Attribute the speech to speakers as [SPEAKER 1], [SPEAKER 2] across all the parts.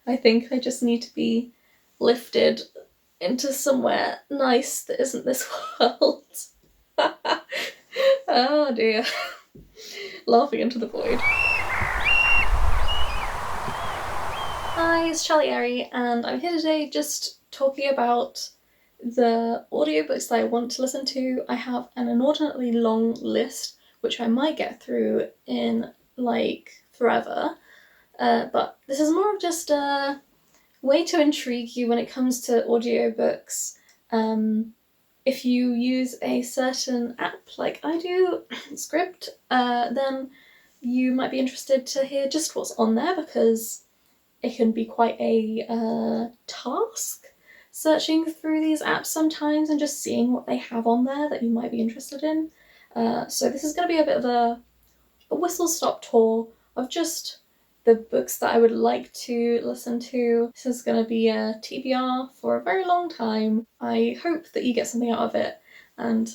[SPEAKER 1] I think I just need to be lifted into somewhere nice that isn't this world. Oh dear. Laughing into the void. Hi, it's Charlie Airy, and I'm here today just talking about the audiobooks that I want to listen to. I have an inordinately long list, which I might get through in like forever, but this is more of just a way to intrigue you when it comes to audiobooks. If you use a certain app like I do, Scribd, then you might be interested to hear just what's on there, because it can be quite a task searching through these apps sometimes and just seeing what they have on there that you might be interested in. So this is going to be a bit of a whistle-stop tour of just the books that I would like to listen to. This is going to be a TBR for a very long time. I hope that you get something out of it, and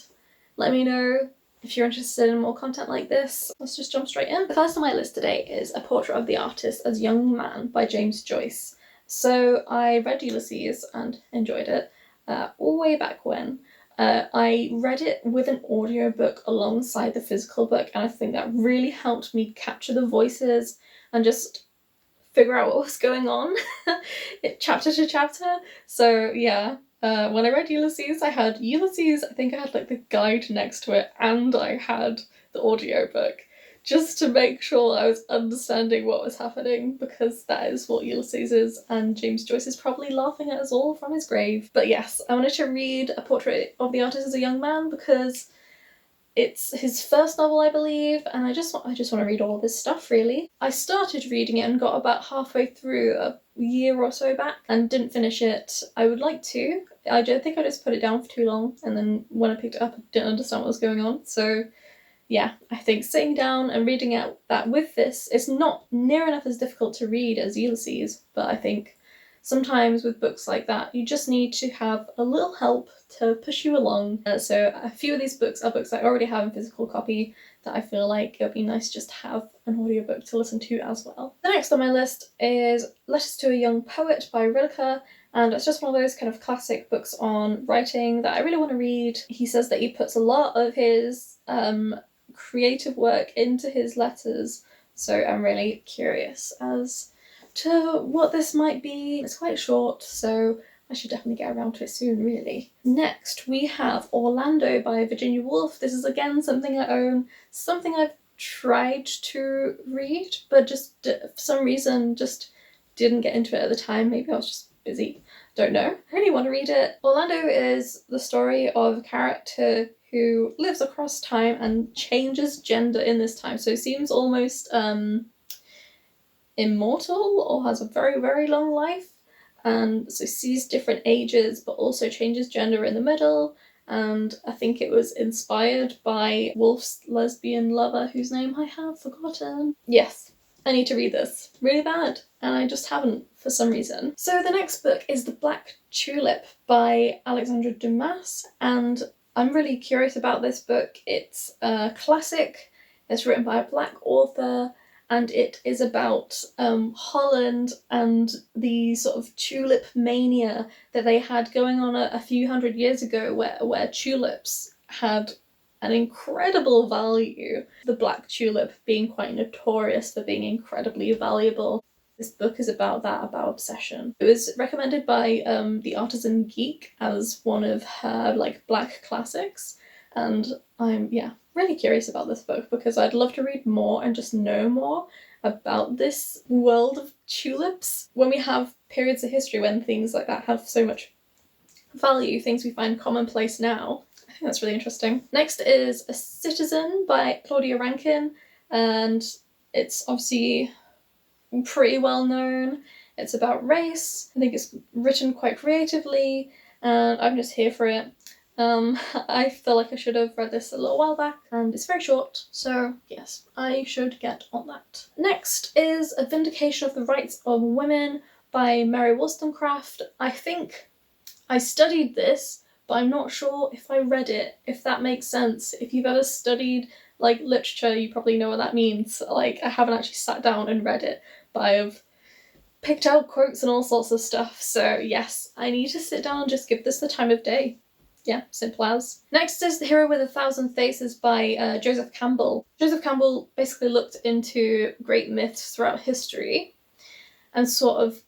[SPEAKER 1] let me know if you're interested in more content like this. Let's just jump straight in. The first on my list today is A Portrait of the Artist as Young Man by James Joyce. So I read Ulysses and enjoyed it all way back when. I read it with an audiobook alongside the physical book, and I think that really helped me capture the voices and just figure out what was going on chapter to chapter. So yeah, when I read Ulysses, I had Ulysses, I think I had like the guide next to it, and I had the audiobook, just to make sure I was understanding what was happening, because that is what Ulysses is, and James Joyce is probably laughing at us all from his grave. But yes, I wanted to read A Portrait of the Artist as a Young Man because it's his first novel, I believe, and I just want to read all of his stuff, really. I started reading it and got about halfway through a year or so back and didn't finish it. I would like to. I don't think I just put it down for too long, and then when I picked it up, I didn't understand what was going on. So yeah, I think sitting down and reading out that with this, it's not near enough as difficult to read as Ulysses, but I think sometimes with books like that, you just need to have a little help to push you along. So a few of these books are books I already have in physical copy that I feel like it would be nice just to have an audiobook to listen to as well. The next on my list is Letters to a Young Poet by Rilke, and it's just one of those kind of classic books on writing that I really want to read. He says that he puts a lot of his creative work into his letters, so I'm really curious as to what this might be. It's quite short, so I should definitely get around to it soon, really. Next, we have Orlando by Virginia Woolf. This is again something I own, something I've tried to read, but just for some reason just didn't get into it at the time. Maybe I was just busy, don't know. I really want to read it. Orlando is the story of a character who lives across time and changes gender in this time, so seems almost immortal or has a very, very long life, and so sees different ages but also changes gender in the middle. And I think it was inspired by Woolf's lesbian lover, whose name I have forgotten. Yes, I need to read this really bad, and I just haven't for some reason. So the next book is The Black Tulip by Alexandra Dumas, and I'm really curious about this book. It's a classic, it's written by a black author, and it is about Holland and the sort of tulip mania that they had going on a few hundred years ago, where tulips had an incredible value. The black tulip being quite notorious for being incredibly valuable. This book is about that, about obsession. It was recommended by The Artisan Geek as one of her like black classics, and I'm really curious about this book because I'd love to read more and just know more about this world of tulips. When we have periods of history when things like that have so much value, things we find commonplace now, I think that's really interesting. Next is A Citizen by Claudia Rankine, and it's obviously pretty well known. It's about race. I think it's written quite creatively, and I'm just here for it. I feel like I should have read this a little while back, and it's very short, so yes, I should get on that. Next is A Vindication of the Rights of Women by Mary Wollstonecraft. I think I studied this, but I'm not sure if I read it, if that makes sense. If you've ever studied like literature, you probably know what that means. Like, I haven't actually sat down and read it, but I've picked out quotes and all sorts of stuff. So yes, I need to sit down and just give this the time of day. Yeah, simple as. Next is The Hero with a Thousand Faces by Joseph Campbell. Joseph Campbell basically looked into great myths throughout history and sort of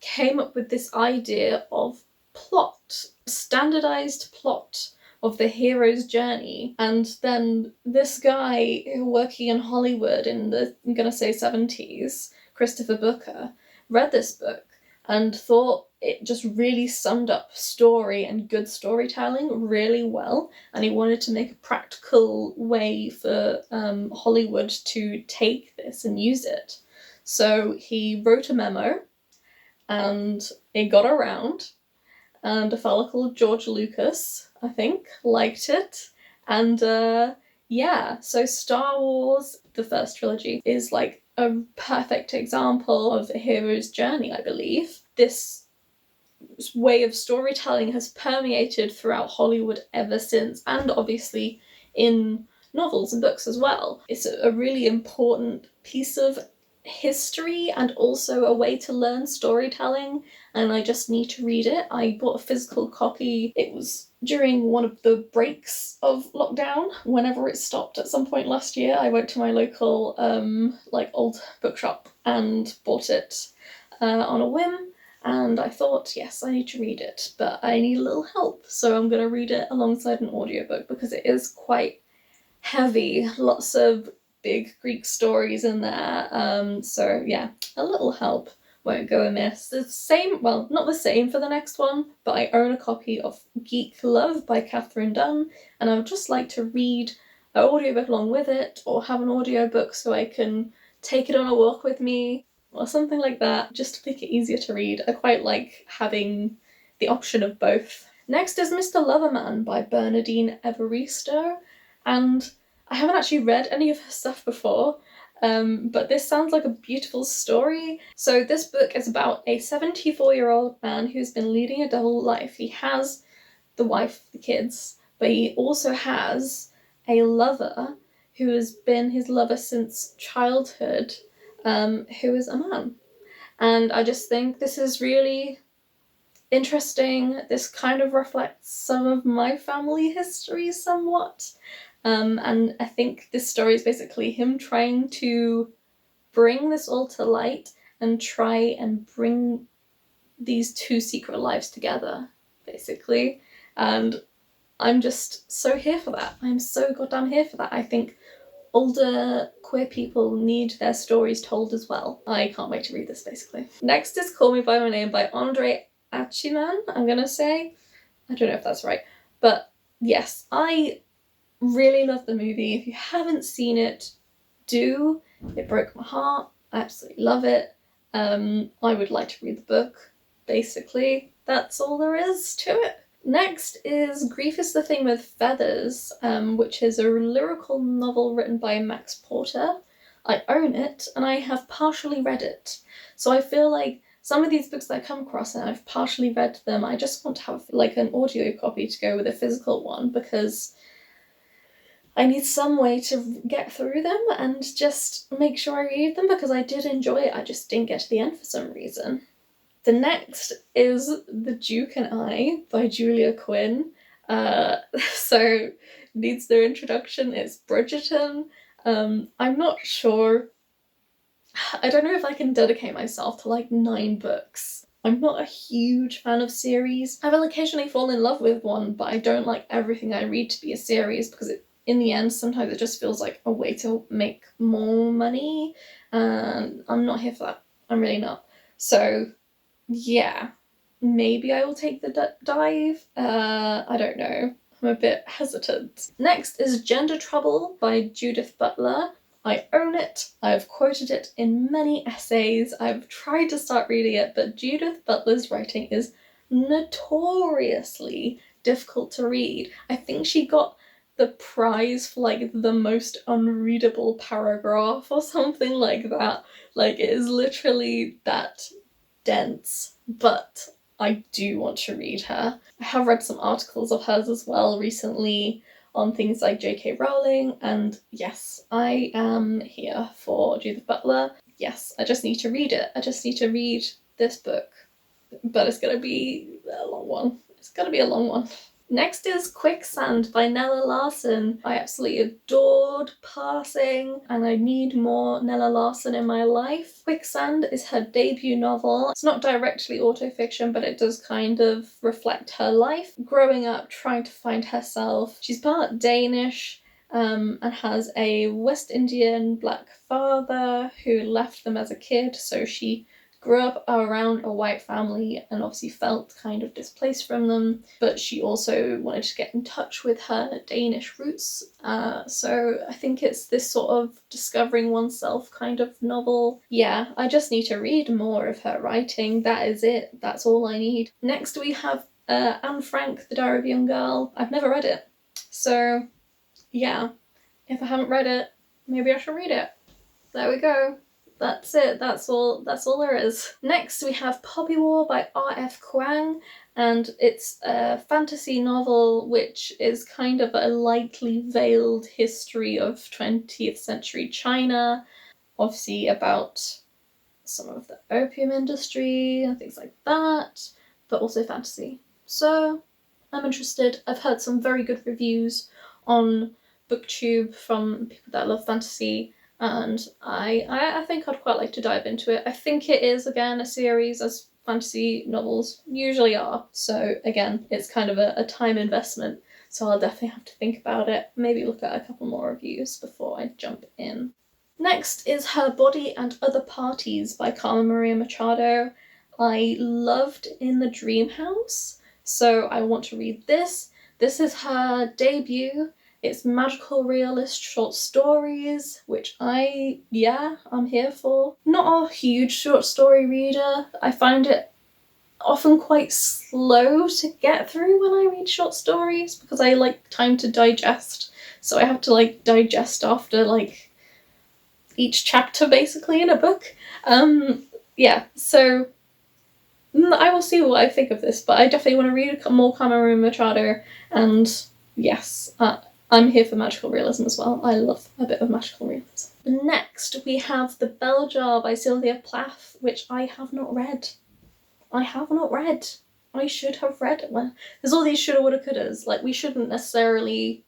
[SPEAKER 1] came up with this idea of plot, standardized plot of the hero's journey. And then this guy working in Hollywood in the, I'm gonna say 70s, Christopher Booker, read this book and thought it just really summed up story and good storytelling really well, and he wanted to make a practical way for Hollywood to take this and use it. So he wrote a memo, and it got around, and a fellow called George Lucas, I think, liked it, and yeah, so Star Wars, the first trilogy, is like a perfect example of a hero's journey, I believe. This way of storytelling has permeated throughout Hollywood ever since, and obviously in novels and books as well. It's a really important piece of history and also a way to learn storytelling, and I just need to read it. I bought a physical copy. It was during one of the breaks of lockdown, whenever it stopped at some point last year. I went to my local like old bookshop and bought it on a whim. And I thought, yes, I need to read it, but I need a little help. So I'm going to read it alongside an audiobook because it is quite heavy. Lots of big Greek stories in there. So yeah, a little help won't go amiss. The same, well, not the same for the next one, but I own a copy of Geek Love by Catherine Dunn, and I would just like to read an audiobook along with it, or have an audiobook so I can take it on a walk with me, or something like that, just to make it easier to read. I quite like having the option of both. Next is Mr. Loverman by Bernardine Evaristo, and I haven't actually read any of her stuff before, but this sounds like a beautiful story. So this book is about a 74-year-old man who's been leading a double life. He has the wife, the kids, but he also has a lover who has been his lover since childhood, who is a man. And I just think this is really interesting. This kind of reflects some of my family history somewhat. And I think this story is basically him trying to bring this all to light and try and bring these two secret lives together, basically. And I'm just so here for that. I'm so goddamn here for that. I think older queer people need their stories told as well. I can't wait to read this, basically. Next is Call Me By My Name by Andre Achiman, I'm gonna say. I don't know if that's right. But yes, I really love the movie. If you haven't seen it, do. It broke my heart. I absolutely love it. I would like to read the book, basically. That's all there is to it. Next is Grief is the Thing with Feathers, which is a lyrical novel written by Max Porter. I own it, and I have partially read it. So I feel like some of these books that I come across and I've partially read them, I just want to have like an audio copy to go with a physical one, because I need some way to get through them and just make sure I read them, because I did enjoy it, I just didn't get to the end for some reason. The next is The Duke and I by Julia Quinn. So needs no introduction, it's Bridgerton. I'm not sure, I don't know if I can dedicate myself to like 9 books. I'm not a huge fan of series. I will occasionally fall in love with one, but I don't like everything I read to be a series, because in the end, sometimes it just feels like a way to make more money, and I'm not here for that. I'm really not. So yeah, maybe I will take the dive. I don't know. I'm a bit hesitant. Next is Gender Trouble by Judith Butler. I own it. I've quoted it in many essays. I've tried to start reading it, but Judith Butler's writing is notoriously difficult to read. I think she got the prize for like the most unreadable paragraph or something like that. Like, it is literally that dense, but I do want to read her. I have read some articles of hers as well recently on things like J.K. Rowling, and yes, I am here for Judith Butler. Yes, I just need to read it. I just need to read this book, but it's gonna be a long one. It's gonna be a long one. Next is Quicksand by Nella Larson. I absolutely adored Passing, and I need more Nella Larson in my life. Quicksand is her debut novel. It's not directly autofiction, but it does kind of reflect her life. Growing up, trying to find herself. She's part Danish, and has a West Indian black father who left them as a kid, so she grew up around a white family and obviously felt kind of displaced from them, but she also wanted to get in touch with her Danish roots. So I think it's this sort of discovering oneself kind of novel. Yeah, I just need to read more of her writing. That is it. That's all I need. Next we have Anne Frank, The Diary of a Young Girl. I've never read it. So yeah, if I haven't read it, maybe I should read it. There we go. That's it, that's all there is. Next we have Poppy War by R.F. Kuang, and it's a fantasy novel which is kind of a lightly veiled history of 20th century China, obviously about some of the opium industry and things like that, but also fantasy. So I'm interested. I've heard some very good reviews on BookTube from people that love fantasy, and I think I'd quite like to dive into it. I think it is, again, a series, as fantasy novels usually are. So again, it's kind of a time investment. So I'll definitely have to think about it. Maybe look at a couple more reviews before I jump in. Next is Her Body and Other Parties by Carmen Maria Machado. I loved In the Dream House, so I want to read this. This is her debut. It's magical realist short stories, which I'm here for. Not a huge short story reader. I find it often quite slow to get through when I read short stories because I like time to digest. So I have to like digest after like each chapter basically in a book. Yeah, so I will see what I think of this, but I definitely want to read more Carmen Maria Machado, and yes, I'm here for magical realism as well. I love a bit of magical realism. Next, we have The Bell Jar by Sylvia Plath, which I have not read. I should have read it. There's all these shoulda, woulda, couldas. Like, we shouldn't necessarily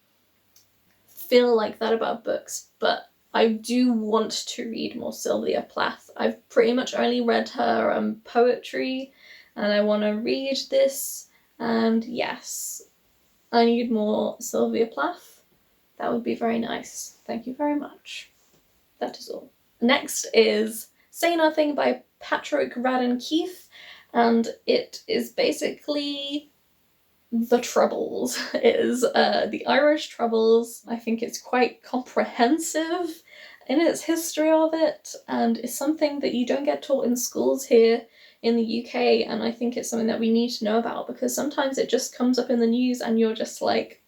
[SPEAKER 1] feel like that about books, but I do want to read more Sylvia Plath. I've pretty much only read her poetry, and I want to read this, and yes, I need more Sylvia Plath. That would be very nice. Thank you very much. That is all. Next is Say Nothing by Patrick Radden Keefe, and it is basically the Troubles. It is the Irish Troubles. I think it's quite comprehensive in its history of it, and it's something that you don't get taught in schools here in the UK, and I think it's something that we need to know about because sometimes it just comes up in the news and you're just like,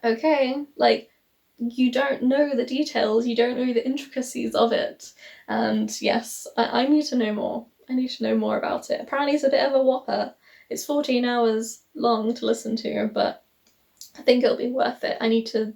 [SPEAKER 1] okay, like, you don't know the details, you don't know the intricacies of it, and yes, I need to know more. I need to know more about it. Apparently it's a bit of a whopper. It's 14 hours long to listen to, but I think it'll be worth it. I need to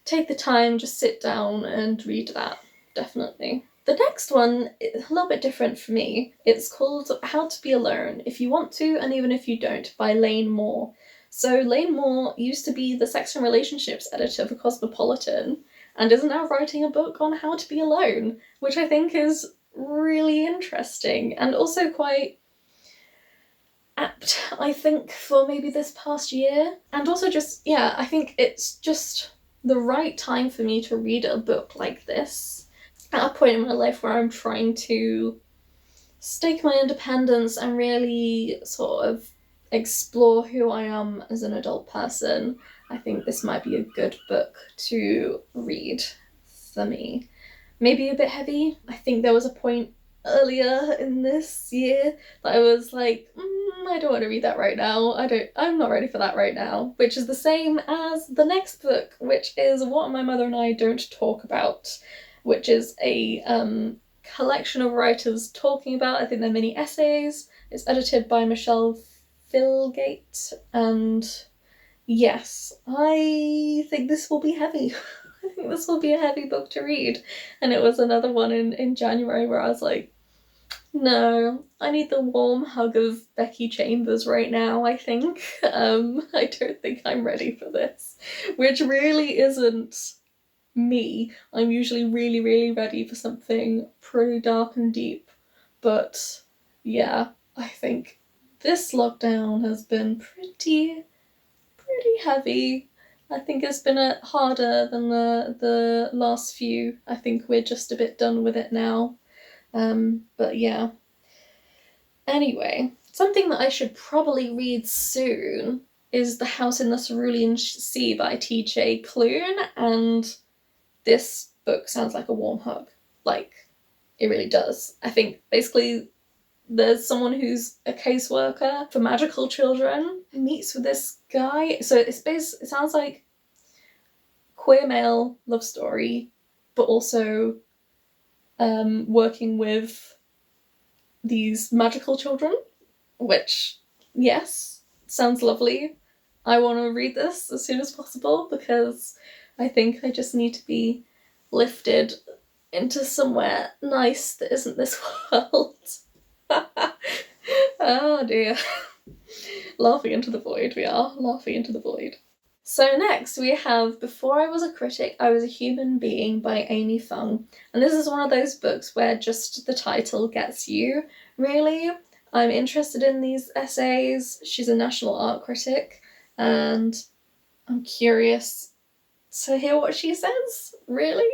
[SPEAKER 1] take the time, just sit down and read that, definitely. The next one is a little bit different for me. It's called How to Be Alone, If You Want to and Even If You Don't by Lane Moore. So Lane Moore used to be the sex and relationships editor for Cosmopolitan and is now writing a book on how to be alone, which I think is really interesting and also quite apt, I think, for maybe this past year. And also just, yeah, I think it's just the right time for me to read a book like this at a point in my life where I'm trying to stake my independence and really sort of explore who I am as an adult person. I think this might be a good book to read for me. Maybe a bit heavy. I think there was a point earlier in this year that I was like, I don't want to read that right now. I'm not ready for that right now. Which is the same as the next book, which is What My Mother and I Don't Talk About, which is a collection of writers talking about, I think they're mini essays. It's edited by Michelle Philgate, and yes, I think this will be heavy. I think this will be a heavy book to read. And it was another one in January where I was like, No, I need the warm hug of Becky Chambers right now, I think. I don't think I'm ready for this, which really isn't me. I'm usually really, really ready for something pretty dark and deep. But yeah, I think this lockdown has been pretty heavy. I think it's been harder than the last few. I think we're just a bit done with it now. But yeah. Anyway, something that I should probably read soon is The House in the Cerulean Sea by T.J. Klune, and this book sounds like a warm hug. Like, it really does. I think basically there's someone who's a caseworker for magical children, meets with this guy. So it sounds like queer male love story, but also working with these magical children, which, yes, sounds lovely. I want to read this as soon as possible because I think I just need to be lifted into somewhere nice that isn't this world. Oh dear. Laughing into the void, we are. Laughing into the void. So next we have Before I Was a Critic, I Was a Human Being by Amy Fung. And this is one of those books where just the title gets you, really. I'm interested in these essays. She's a national art critic, and I'm curious to hear what she says. Really?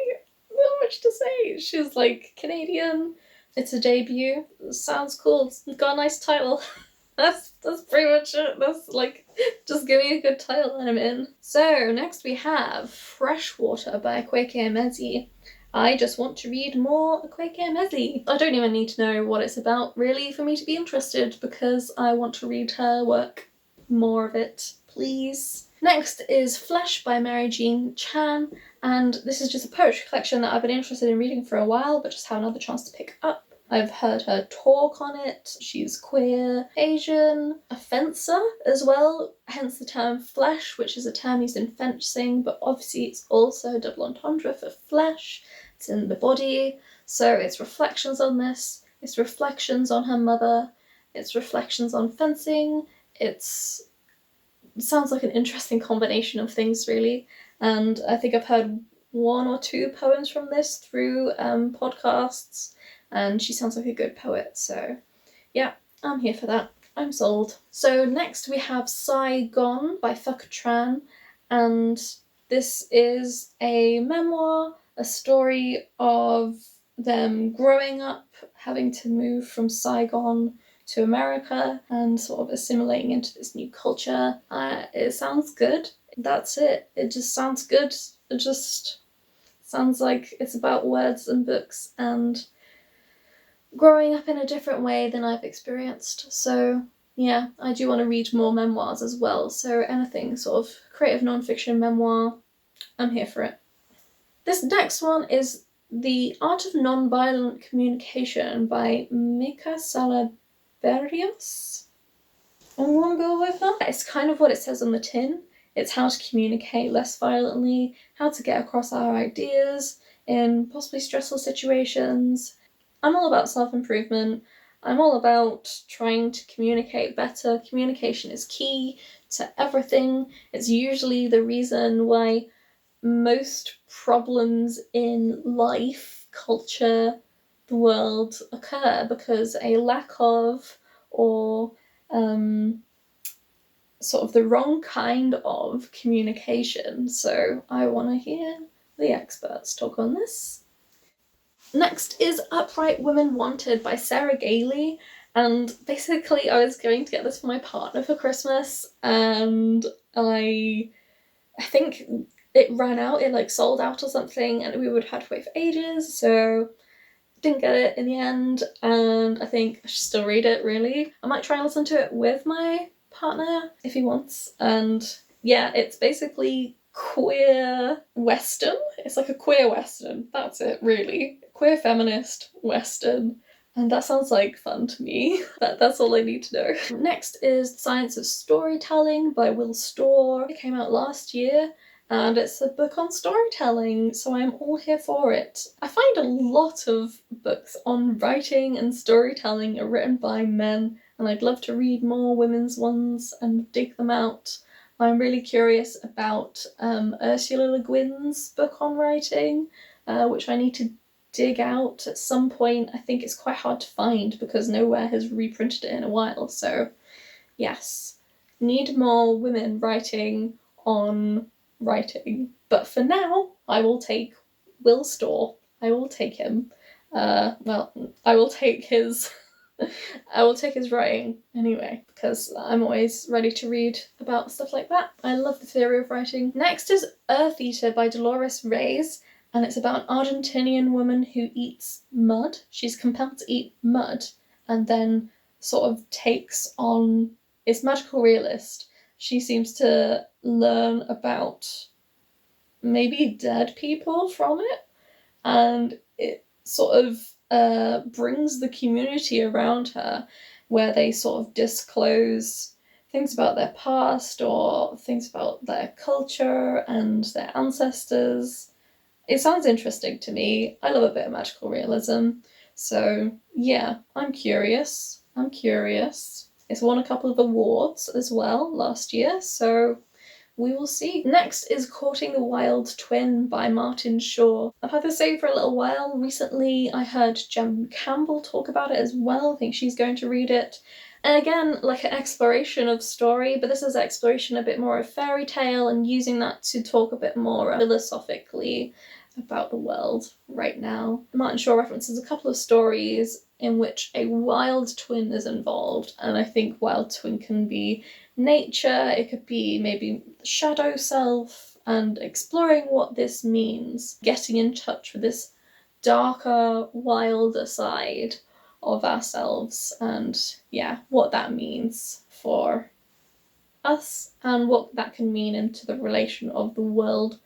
[SPEAKER 1] Not much to say. She's like Canadian. It's a debut. Sounds cool. It's got a nice title. That's pretty much it. That's like, just give me a good title and I'm in. So next we have Freshwater by Akwaeke Emezi. I just want to read more Akwaeke Emezi. I don't even need to know what it's about really for me to be interested because I want to read her work. More of it, please. Next is Flesh by Mary Jean Chan, and this is just a poetry collection that I've been interested in reading for a while but just haven't had the chance to pick up. I've heard her talk on it. She's queer, Asian, a fencer as well, hence the term flesh, which is a term used in fencing, but obviously it's also a double entendre for flesh. It's in the body, so it's reflections on this, it's reflections on her mother, it's reflections on fencing, it sounds like an interesting combination of things really, and I think I've heard one or two poems from this through podcasts, and she sounds like a good poet, so yeah, I'm here for that. I'm sold. So next we have Saigon by Phuc Tran, and this is a memoir, a story of them growing up, having to move from Saigon to America and sort of assimilating into this new culture. It sounds good. That's it. It just sounds good. It just sounds like it's about words and books and growing up in a different way than I've experienced. So yeah, I do want to read more memoirs as well. So anything sort of creative non-fiction memoir, I'm here for it. This next one is The Art of Nonviolent Communication by Mika Salaberios. I'm gonna go with that. It's kind of what it says on the tin. It's how to communicate less violently, how to get across our ideas in possibly stressful situations. I'm all about self-improvement. I'm all about trying to communicate better. Communication is key to everything. It's usually the reason why most problems in life, culture, the world occur, because a lack of or sort of the wrong kind of communication. So I want to hear the experts talk on this. Next is Upright Women Wanted by Sarah Gailey, and basically I was going to get this for my partner for Christmas, and I think it ran out, it like sold out or something, and we would have had to wait for ages, so didn't get it in the end, and I think I should still read it really. I might try and listen to it with my partner if he wants, and yeah, it's basically queer western. It's like a queer western, that's it really. Queer feminist western. And that sounds like fun to me. That's all I need to know. Next is The Science of Storytelling by Will Storr. It came out last year, and it's a book on storytelling, so I'm all here for it. I find a lot of books on writing and storytelling are written by men, and I'd love to read more women's ones and dig them out. I'm really curious about Ursula Le Guin's book on writing, which I need to dig out at some point. I think it's quite hard to find because nowhere has reprinted it in a while, so yes, need more women writing on writing. But for now, I will take Will Storr. I will take him. I will take his I will take his writing anyway, because I'm always ready to read about stuff like that. I love the theory of writing. Next is Earth Eater by Dolores Reyes, and it's about an Argentinian woman who eats mud. She's compelled to eat mud and then sort of takes on... It's magical realist. She seems to learn about maybe dead people from it, and it sort of brings the community around her, where they sort of disclose things about their past or things about their culture and their ancestors. It sounds interesting to me. I love a bit of magical realism. So yeah, I'm curious. It's won a couple of awards as well last year, so we will see. Next is Courting the Wild Twin by Martin Shaw. I've had this save for a little while. Recently I heard Jem Campbell talk about it as well. I think she's going to read it. And again, like an exploration of story, but this is exploration a bit more of fairy tale and using that to talk a bit more philosophically about the world right now. Martin Shaw references a couple of stories in which a wild twin is involved, and I think wild twin can be nature, it could be maybe the shadow self, and exploring what this means, getting in touch with this darker, wilder side of ourselves, and yeah, what that means for us and what that can mean into the relation of the world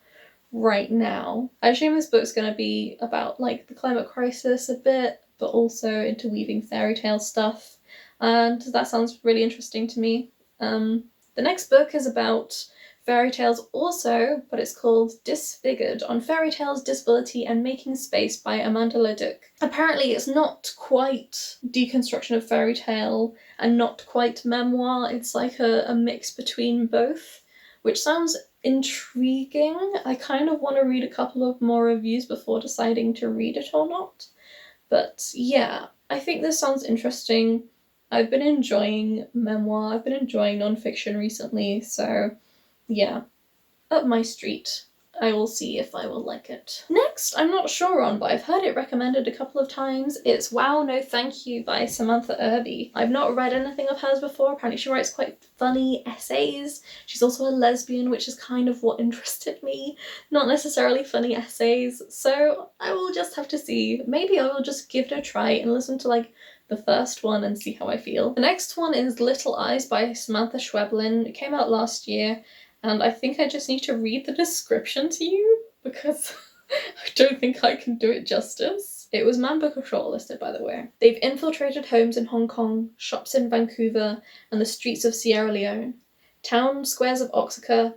[SPEAKER 1] right now. I assume this book's going to be about like the climate crisis a bit, but also interweaving fairy tale stuff, and that sounds really interesting to me. The next book is about fairy tales also, but it's called Disfigured, on Fairy Tales, Disability and Making Space by Amanda Leduc. Apparently it's not quite deconstruction of fairy tale and not quite memoir, it's like a mix between both, which sounds intriguing. I kind of want to read a couple of more reviews before deciding to read it or not. But yeah, I think this sounds interesting. I've been enjoying memoir, I've been enjoying non-fiction recently, so yeah, up my street. I will see if I will like it. Next, I'm not sure on, but I've heard it recommended a couple of times. It's Wow No Thank You by Samantha Irby. I've not read anything of hers before. Apparently she writes quite funny essays. She's also a lesbian, which is kind of what interested me. Not necessarily funny essays, so I will just have to see. Maybe I will just give it a try and listen to like the first one and see how I feel. The next one is Little Eyes by Samantha Schweblin. It came out last year, and I think I just need to read the description to you because I don't think I can do it justice. It was Man Booker shortlisted, by the way. They've infiltrated homes in Hong Kong, shops in Vancouver, and the streets of Sierra Leone, town squares of Oaxaca,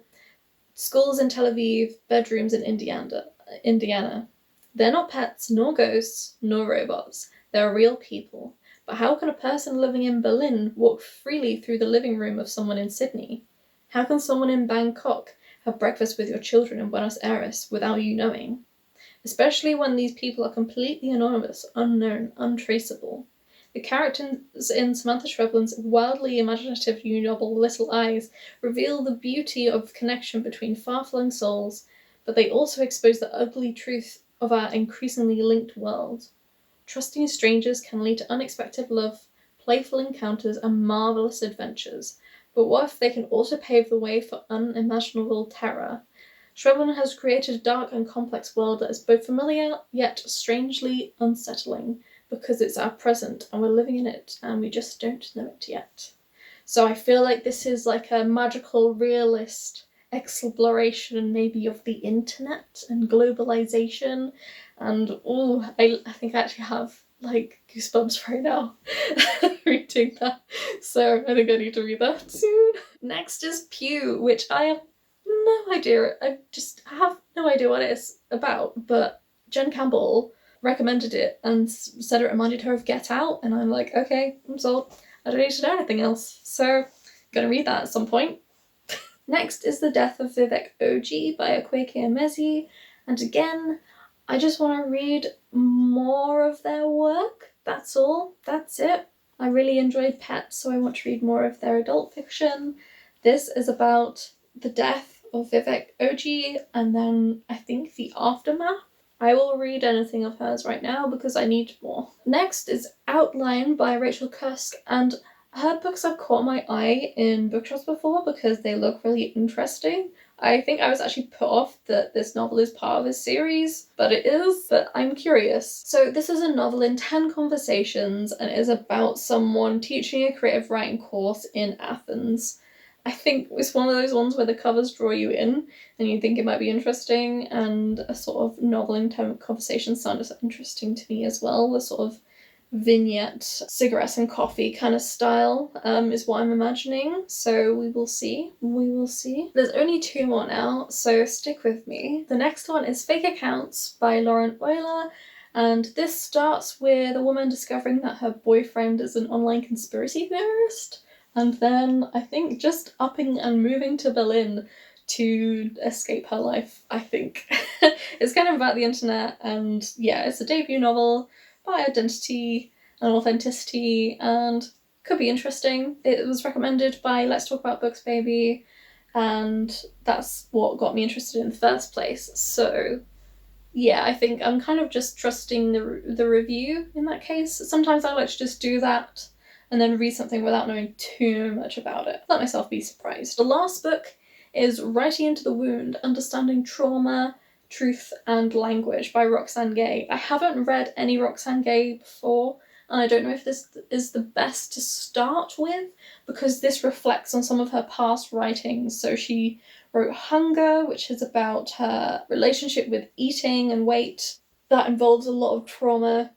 [SPEAKER 1] schools in Tel Aviv, bedrooms in Indiana. They're not pets, nor ghosts, nor robots. They're real people. But how can a person living in Berlin walk freely through the living room of someone in Sydney? How can someone in Bangkok have breakfast with your children in Buenos Aires without you knowing? Especially when these people are completely anonymous, unknown, untraceable. The characters in Samantha Schweblin's wildly imaginative new novel Little Eyes reveal the beauty of connection between far-flung souls, but they also expose the ugly truth of our increasingly linked world. Trusting strangers can lead to unexpected love, playful encounters, and marvellous adventures. But what if they can also pave the way for unimaginable terror? Schweblin has created a dark and complex world that is both familiar yet strangely unsettling, because it's our present and we're living in it and we just don't know it yet. So I feel like this is like a magical realist exploration maybe of the internet and globalization, and I think I actually have like goosebumps right now reading that, so I think I need to read that soon. Next is Pew, which I have no idea. I just have no idea what it's about, but Jen Campbell recommended it and said it reminded her of Get Out, and I'm like, okay, I'm sold. I don't need to know anything else, so gonna read that at some point. Next is The Death of Vivek Oji by Akwaeke Emezi, and again, I just want to read more of their work. That's all. That's it. I really enjoyed Pet, so I want to read more of their adult fiction. This is about the death of Vivek Oji and then I think the aftermath. I will read anything of hers right now because I need more. Next is Outline by Rachel Cusk, and her books have caught my eye in bookshops before because they look really interesting. I think I was actually put off that this novel is part of a series, but it is, but I'm curious. So this is a novel in 10 conversations and is about someone teaching a creative writing course in Athens. I think it's one of those ones where the covers draw you in and you think it might be interesting, and a sort of novel in 10 conversations sounded interesting to me as well. The sort of vignette, cigarettes and coffee kind of style is what I'm imagining. So we will see. We will see. There's only 2 more now, so stick with me. The next one is Fake Accounts by Lauren Euler, and this starts with a woman discovering that her boyfriend is an online conspiracy theorist, and then I think just upping and moving to Berlin to escape her life, I think. It's kind of about the internet, and yeah, it's a debut novel by identity and authenticity, and could be interesting. It was recommended by Let's Talk About Books Baby, and that's what got me interested in the first place. So yeah, I think I'm kind of just trusting the review in that case. Sometimes I like to just do that and then read something without knowing too much about it. Let myself be surprised. The last book is Writing into the Wound, Understanding Trauma, Truth and Language by Roxane Gay. I haven't read any Roxane Gay before, and I don't know if this is the best to start with because this reflects on some of her past writings. So she wrote Hunger, which is about her relationship with eating and weight. That involves a lot of trauma,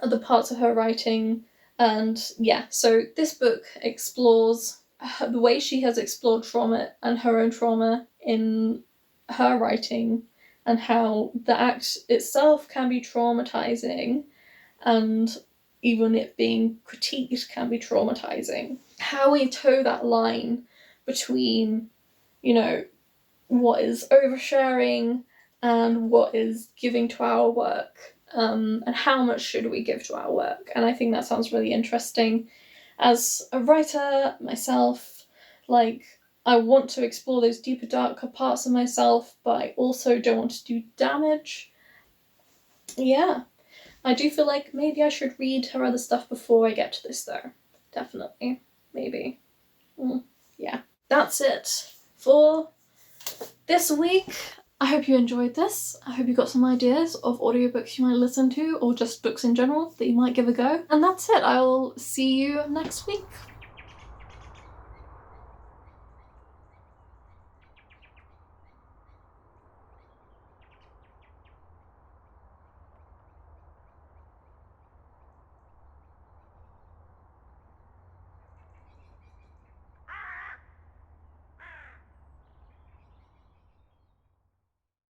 [SPEAKER 1] other parts of her writing, and yeah, so this book explores the way she has explored trauma and her own trauma in her writing, and how the act itself can be traumatizing, and even it being critiqued can be traumatizing. How we toe that line between, you know, what is oversharing and what is giving to our work, and how much should we give to our work. And I think that sounds really interesting. As a writer myself, like, I want to explore those deeper, darker parts of myself, but I also don't want to do damage. Yeah, I do feel like maybe I should read her other stuff before I get to this though. Definitely. Maybe. Yeah. That's it for this week. I hope you enjoyed this. I hope you got some ideas of audiobooks you might listen to, or just books in general that you might give a go. And that's it. I'll see you next week.